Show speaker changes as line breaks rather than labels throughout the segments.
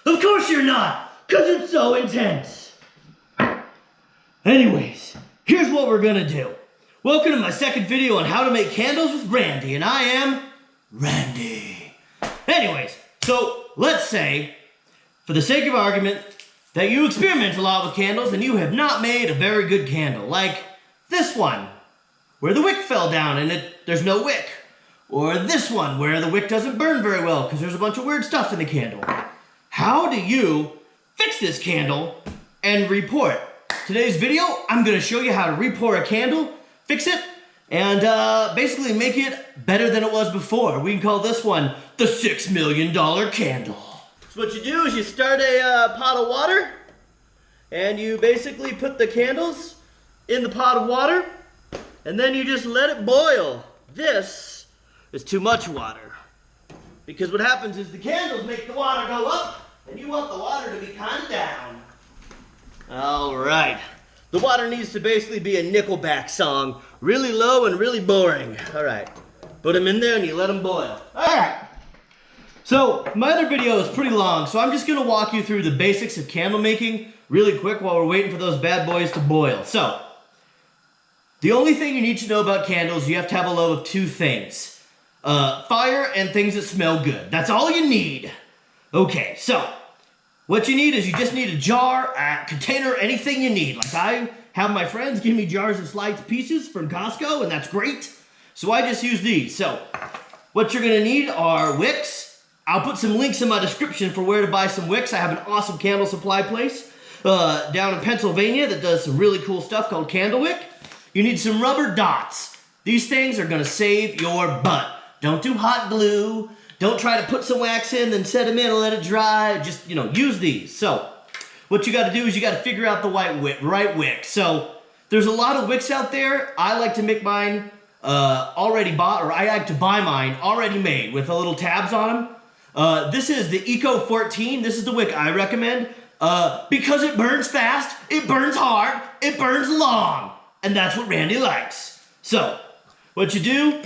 Of course you're not, because it's so intense. Anyways, here's what we're gonna do. Welcome to my second video on how to make candles with Randy, and I am Randy. Anyways, so let's say, for the sake of argument, that you experiment a lot with candles and you have not made a very good candle, like this one, where the wick fell down and there's no wick. Or this one, where the wick doesn't burn very well because there's a bunch of weird stuff in the candle. How do you fix this candle and re-pour it? Today's video, I'm going to show you how to re-pour a candle, fix it, and basically make it better than it was before. We can call this one the $6 million candle. So what you do is you start a pot of water, and you basically put the candles in the pot of water, and then you just let it boil. This is too much water, because what happens is the candles make the water go up, and you want the water to be kind of down. All right. The water needs to basically be a Nickelback song, really low and really boring. All right. Put them in there and you let them boil. All right. So my other video is pretty long, so I'm just going to walk you through the basics of candle making really quick while we're waiting for those bad boys to boil. So the only thing you need to know about candles, you have to have a love of two things. Fire and things that smell good. That's all you need. Okay, so what you need is you just need a jar, a container, anything you need. Like I have my friends give me jars of sliced pieces from Costco, and that's great. So I just use these. So what you're gonna need are wicks. I'll put some links in my description for where to buy some wicks. I have an awesome candle supply place down in Pennsylvania that does some really cool stuff called Candlewick. You need some rubber dots. These things are gonna save your butt. Don't do hot glue. Don't try to put some wax in, then set them in and let it dry. Just, use these. So, what you gotta do is you gotta figure out the right wick. So, there's a lot of wicks out there. I like to make mine already bought, or I like to buy mine already made with a little tabs on them. This is the Eco 14. This is the wick I recommend. Because it burns fast, it burns hard, it burns long. And that's what Randy likes. So, what you do,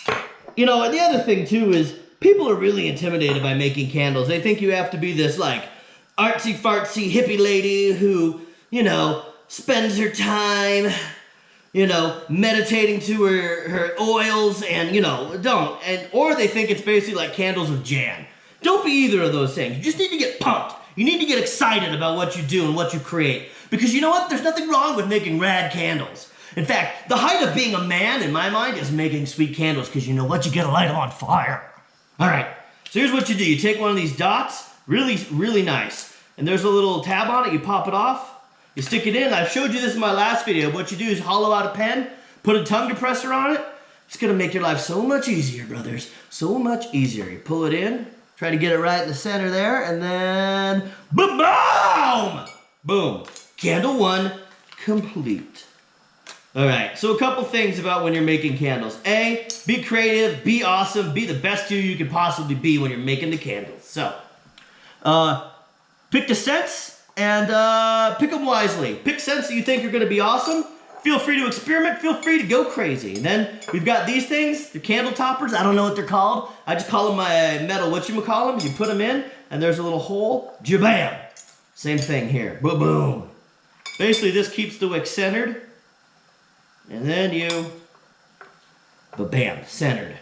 and the other thing too is, people are really intimidated by making candles. They think you have to be this, artsy-fartsy hippie lady who, spends her time, meditating to her oils and, don't. Or they think it's basically like candles with jam. Don't be either of those things. You just need to get pumped. You need to get excited about what you do and what you create. Because you know what? There's nothing wrong with making rad candles. In fact, the height of being a man, in my mind, is making sweet candles, because you know what? You get a light them on fire. All right, so here's what you do. You take one of these dots, really, really nice, and there's a little tab on it. You pop it off, you stick it in. I showed you this in my last video. What you do is hollow out a pen, put a tongue depressor on it. It's going to make your life so much easier, brothers, so much easier. You pull it in, try to get it right in the center there, and then boom! Boom. Candle one complete. All right, so a couple things about when you're making candles. A, be creative, be awesome, be the best you can possibly be when you're making the candles. So, pick the scents and pick them wisely. Pick scents that you think are going to be awesome. Feel free to experiment. Feel free to go crazy. And then we've got these things, the candle toppers. I don't know what they're called. I just call them my metal whatchamacallem. You put them in, and there's a little hole. Jabam! Same thing here. Boom, boom. Basically, this keeps the wick centered. And then bam, centered.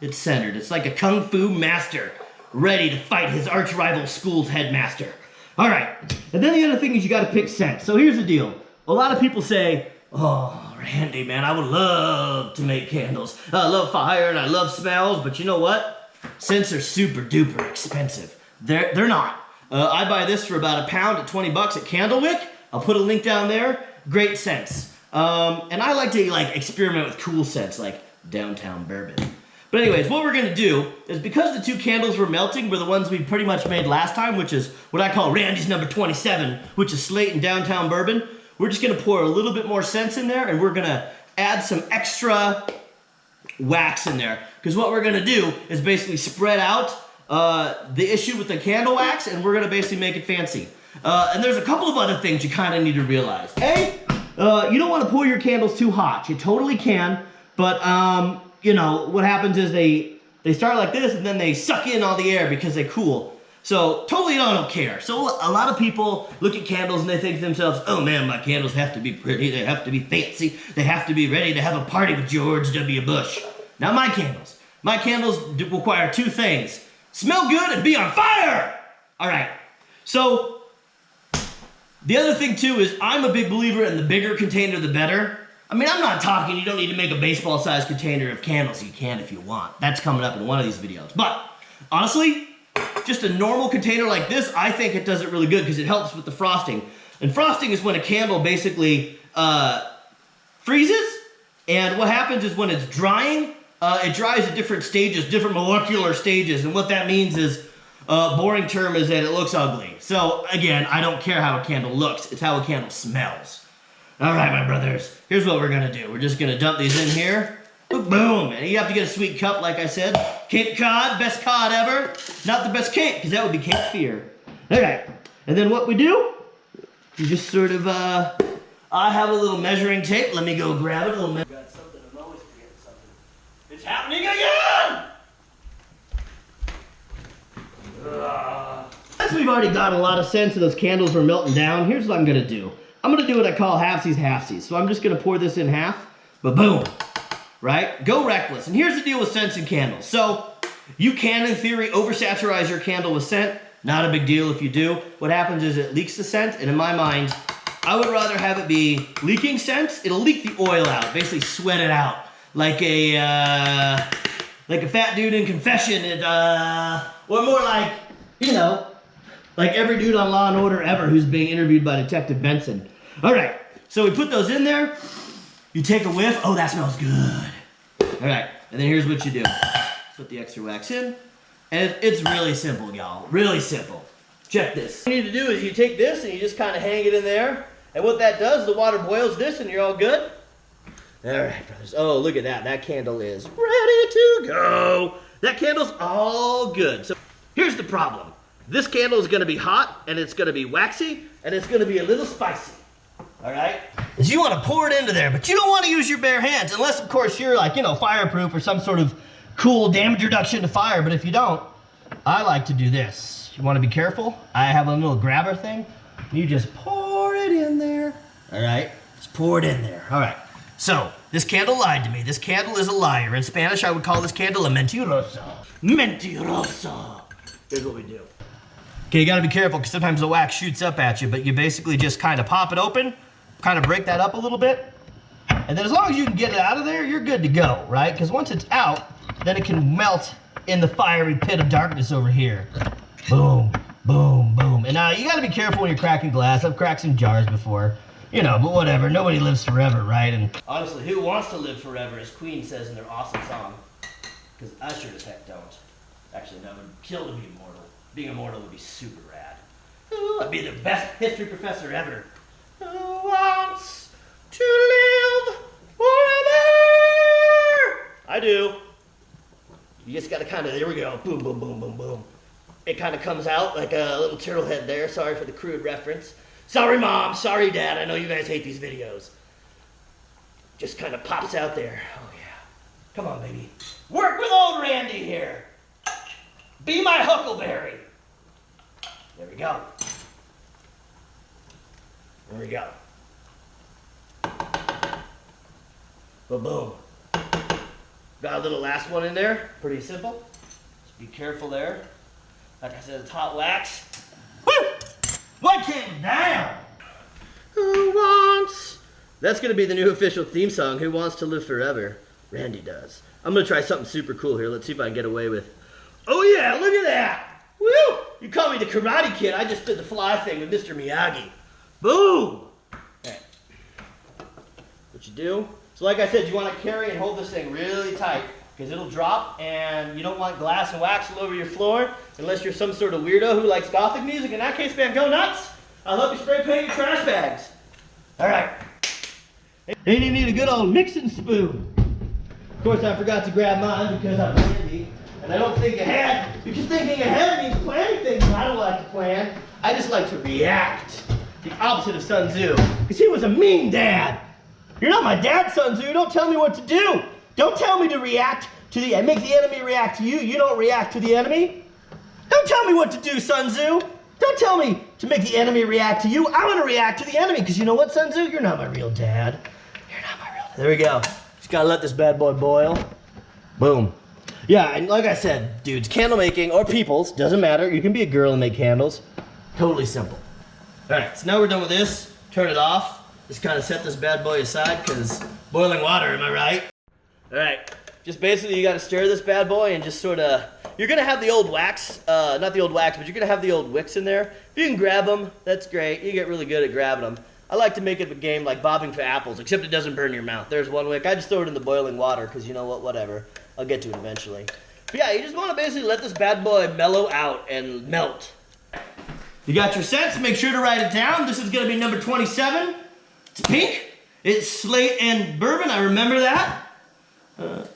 It's centered. It's like a kung fu master ready to fight his arch rival school's headmaster. All right, and then the other thing is you got to pick scents. So here's the deal. A lot of people say, oh, Randy, man, I would love to make candles. I love fire and I love smells, but you know what? Scents are super duper expensive. They're not. I buy this for about £1 at 20 bucks at Candlewick. I'll put a link down there. Great scents. And I like to experiment with cool scents like downtown bourbon. But anyways, what we're gonna do is, because the two candles we're melting were the ones we pretty much made last time, which is what I call Randy's number 27, which is slate and downtown bourbon, we're just gonna pour a little bit more scents in there, and we're gonna add some extra wax in there. Because what we're gonna do is basically spread out the issue with the candle wax, and we're gonna basically make it fancy. And there's a couple of other things you kind of need to realize. A, you don't want to pour your candles too hot. You totally can, but what happens is they start like this and then they suck in all the air because they cool. So totally don't care. So a lot of people look at candles and they think to themselves, oh man, my candles have to be pretty, they have to be fancy, they have to be ready to have a party with George W. Bush. Now my candles require two things: smell good and be on fire! All right, so the other thing too is I'm a big believer in the bigger container the better. I mean, I'm not talking, you don't need to make a baseball-sized container of candles. You can if you want. That's coming up in one of these videos. But honestly, just a normal container like this, I think it does it really good because it helps with the frosting. And frosting is when a candle basically freezes, and what happens is when it's drying, it dries at different stages, different molecular stages, and what that means is, boring term is that it looks ugly. So again, I don't care how a candle looks, it's how a candle smells. All right, my brothers, here's what we're gonna do. We're just gonna dump these in here. Boom, and you have to get a sweet cup, like I said. Cape Cod, best cod ever. Not the best cake, because that would be Cape Fear. Okay, and then what we do, you just sort of, I have a little measuring tape. Let me go grab it. Got something, I'm always forgetting something. It's happening again! Since we've already got a lot of sense of those candles were melting down, here's what I'm gonna do. I'm gonna do what I call halfsies. So I'm just gonna pour this in half, but boom. Right? Go reckless. And here's the deal with scents and candles. So you can, in theory, oversaturize your candle with scent. Not a big deal if you do. What happens is it leaks the scent, and in my mind, I would rather have it be leaking scent. It'll leak the oil out, basically sweat it out, like a fat dude in Confession, or more like, you know, like every dude on Law and Order ever who's being interviewed by Detective Benson. All right, so we put those in there. You take a whiff. Oh, that smells good. All right, and then here's what you do. Put the extra wax in, and it's really simple, y'all. Really simple. Check this. What you need to do is you take this and you just kind of hang it in there, and what that does, the water boils this, and you're all good. All right, brothers. Oh, look at that. That candle is ready to go. That candle's all good. So here's the problem. This candle is going to be hot, and it's going to be waxy, and it's going to be a little spicy. All right? So you want to pour it into there, but you don't want to use your bare hands, unless, of course, you're like, you know, fireproof or some sort of cool damage reduction to fire. But if you don't, I like to do this. You want to be careful. I have a little grabber thing. You just pour it in there. All right? Just pour it in there. All right. So, this candle lied to me. This candle is a liar. In Spanish, I would call this candle a mentiroso. Mentiroso. Here's what we do. Okay, you got to be careful because sometimes the wax shoots up at you, but you basically just kind of pop it open, kind of break that up a little bit, and then as long as you can get it out of there, you're good to go, right? Because once it's out, then it can melt in the fiery pit of darkness over here. Boom, boom, boom. And now you got to be careful when you're cracking glass. I've cracked some jars before, you know, but whatever. Nobody lives forever, right? And honestly, who wants to live forever, as Queen says in their awesome song? Because I sure as heck don't. Actually, that would kill to be immortal. Being immortal would be super rad. Ooh, I'd be the best history professor ever. Who wants to live forever? I do. You just gotta kind of, there we go, boom, boom, boom, boom, boom. It kind of comes out like a little turtle head there. Sorry for the crude reference. Sorry, Mom, sorry, Dad, I know you guys hate these videos. Just kind of pops out there. Oh, yeah. Come on, baby. Work with old Randy here. Be my huckleberry. There we go. There we go. Boom. Got a little last one in there. Pretty simple. Just be careful there. Like I said, it's hot wax. Woo! One candle down. Who wants? That's going to be the new official theme song. Who wants to live forever? Randy does. I'm going to try something super cool here. Let's see if I can get away with. Oh yeah, look at that. Woo! You call me the Karate Kid. I just did the fly thing with Mr. Miyagi. Boom! Okay. What you do? So like I said, you want to carry and hold this thing really tight because it'll drop, and you don't want glass and wax all over your floor unless you're some sort of weirdo who likes gothic music. In that case, man, go nuts. I'll help you spray paint your trash bags. All right. And you need a good old mixing spoon. Of course, I forgot to grab mine because I'm busy. And I don't think ahead, because thinking ahead means planning things. I don't like to plan. I just like to react. The opposite of Sun Tzu. Because he was a mean dad. You're not my dad, Sun Tzu. Don't tell me what to do. Don't tell me to react to make the enemy react to you. You don't react to the enemy. Don't tell me what to do, Sun Tzu. Don't tell me to make the enemy react to you. I'm gonna react to the enemy, because you know what, Sun Tzu? You're not my real dad. You're not my real dad. There we go. Just gotta let this bad boy boil. Boom. Yeah, and like I said, dudes, candle making, or people's, doesn't matter. You can be a girl and make candles. Totally simple. All right, so now we're done with this. Turn it off. Just kind of set this bad boy aside, because boiling water, am I right? All right, just basically you got to stir this bad boy and just sort of, you're going to have the old wax, not the old wax, but you're going to have the old wicks in there. If you can grab them, that's great. You get really good at grabbing them. I like to make it a game like bobbing for apples, except it doesn't burn your mouth. There's one wick. I just throw it in the boiling water, because you know what, whatever. I'll get to it eventually. But yeah, you just want to basically let this bad boy mellow out and melt. You got your scents, make sure to write it down. This is going to be number 27. It's pink. It's slate and bourbon, I remember that.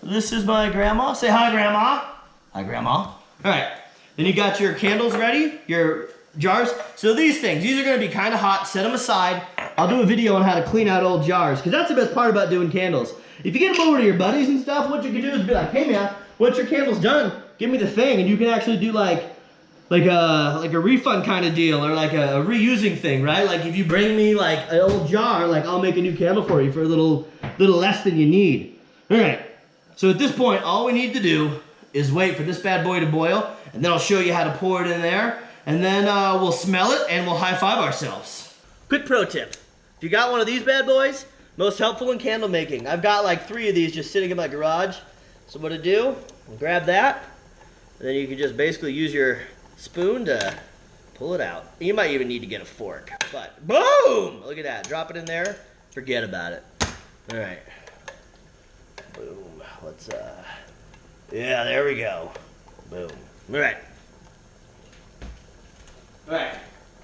This is my grandma. Say hi, Grandma. Hi, Grandma. All right. Then you got your candles ready, your jars. So these things, these are going to be kind of hot. Set them aside. I'll do a video on how to clean out old jars, because that's the best part about doing candles. If you get them over to your buddies and stuff, what you can do is be like, hey man, once your candle's done, give me the thing, and you can actually do like a refund kind of deal, or like a reusing thing, right? Like if you bring me like an old jar, like I'll make a new candle for you for a little less than you need. All right. So at this point, all we need to do is wait for this bad boy to boil, and then I'll show you how to pour it in there, and then we'll smell it and we'll high five ourselves. Quick pro tip: if you got one of these bad boys, most helpful in candle making. I've got like 3 of these just sitting in my garage. So what to do? I'll grab that, and then you can just basically use your spoon to pull it out. You might even need to get a fork, but boom! Look at that, drop it in there, forget about it. All right, boom, let's, yeah, there we go, boom. All right,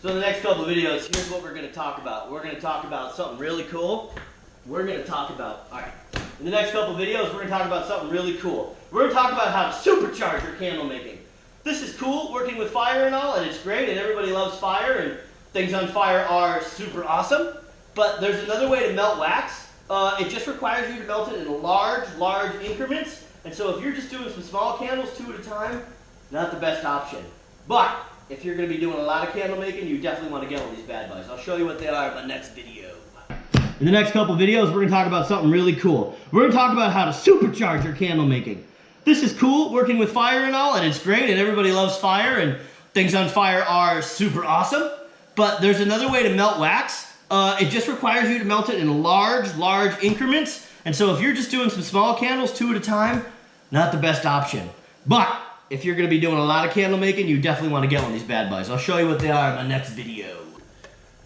so in the next couple of videos, here's what we're gonna talk about. We're gonna talk about something really cool. We're gonna talk about, all right, in the next couple of videos, we're gonna talk about something really cool. We're gonna talk about how to supercharge your candle making. This is cool, working with fire and all, and it's great, and everybody loves fire, and things on fire are super awesome. But there's another way to melt wax. It just requires you to melt it in large increments. And so if you're just doing some small candles, 2 at a time, not the best option. But if you're going to be doing a lot of candle making, you definitely want to get one of these bad boys. I'll show you what they are in my next video. In the next couple videos, we're going to talk about something really cool. We're going to talk about how to supercharge your candle making. This is cool, working with fire and all, and it's great, and everybody loves fire, and things on fire are super awesome. But there's another way to melt wax. It just requires you to melt it in large increments. And so if you're just doing some small candles, 2 at a time, not the best option. But if you're going to be doing a lot of candle making, you definitely want to get one of these bad boys. I'll show you what they are in my next video.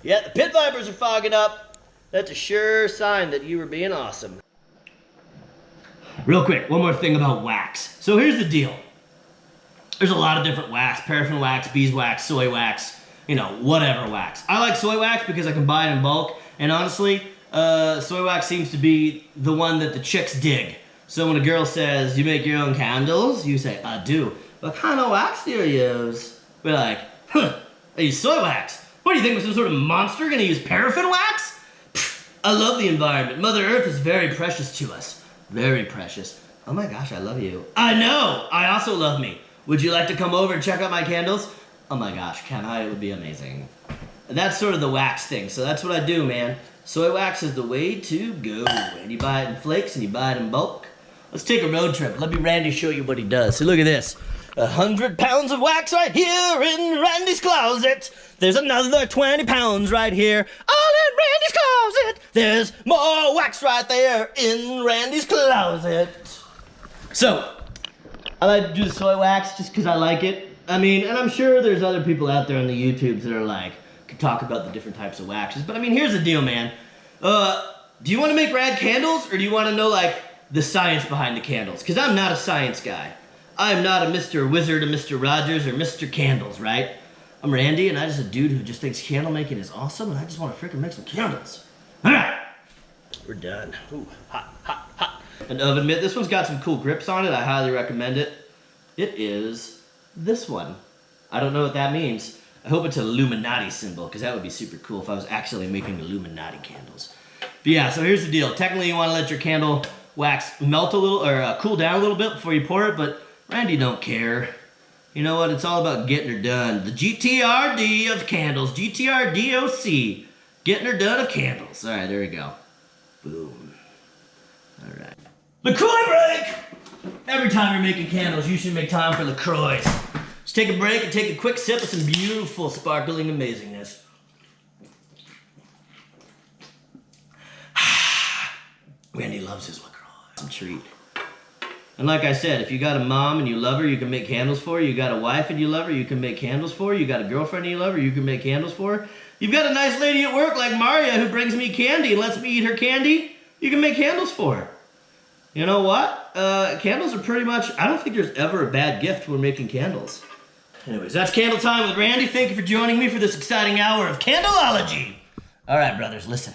Yeah, the pit vipers are fogging up. That's a sure sign that you were being awesome. Real quick, one more thing about wax. So here's the deal. There's a lot of different wax: paraffin wax, beeswax, soy wax, you know, whatever wax. I like soy wax because I can buy it in bulk, and honestly, soy wax seems to be the one that the chicks dig. So when a girl says, "You make your own candles?" you say, "I do." "What kind of wax do you use?" We're like, "Huh, I use soy wax." What do you think, I'm some sort of monster gonna use paraffin wax? Pfft, I love the environment. Mother Earth is very precious to us. Very precious. Oh my gosh, I love you. I know! I also love me. Would you like to come over and check out my candles? Oh my gosh, can I? It would be amazing. And that's sort of the wax thing, so that's what I do, man. Soy wax is the way to go. And you buy it in flakes and you buy it in bulk. Let's take a road trip. Let me Randy show you what he does. So look at this. 100 pounds of wax right here in Randy's closet. There's another 20 pounds right here, all in Randy's closet. There's more wax right there in Randy's closet. So, I like to do the soy wax just because I like it. I mean, and I'm sure there's other people out there on the YouTubes that are like, could talk about the different types of waxes. But I mean, here's the deal, man. Do you want to make rad candles, or do you want to know, like, the science behind the candles? Because I'm not a science guy. I'm not a Mr. Wizard or Mr. Rogers or Mr. Candles, right? I'm Randy, and I'm just a dude who just thinks candle making is awesome, and I just want to freaking make some candles. All right, we're done. Ooh, hot, hot, hot. And oven mitt, this one's got some cool grips on it. I highly recommend it. It is this one. I don't know what that means. I hope it's an Illuminati symbol, because that would be super cool if I was actually making Illuminati candles. But yeah, so here's the deal. Technically, you want to let your candle wax melt a little, or cool down a little bit before you pour it, but Randy don't care. You know what? It's all about getting her done. The GTRD of candles. GTRDOC. Getting her done of candles. All right, there we go. Boom. All right. LaCroix break! Every time you're making candles, you should make time for LaCroix. Just take a break and take a quick sip of some beautiful, sparkling amazingness. Randy loves his LaCroix. Some treat. And like I said, if you got a mom and you love her, you can make candles for her. You got a wife and you love her, you can make candles for her. You got a girlfriend and you love her, you can make candles for her. You've got a nice lady at work like Maria who brings me candy and lets me eat her candy. You can make candles for her. You know what? Candles are pretty much, I don't think there's ever a bad gift when making candles. Anyways, that's candle time with Randy. Thank you for joining me for this exciting hour of candleology. All right, brothers, listen.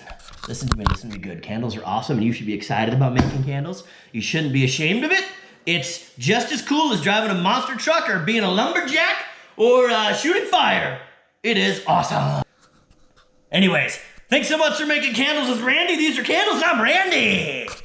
Listen to me good. Candles are awesome and you should be excited about making candles. You shouldn't be ashamed of it. It's just as cool as driving a monster truck or being a lumberjack or shooting fire. It is awesome. Anyways, thanks so much for making candles with Randy. These are candles and I'm Randy.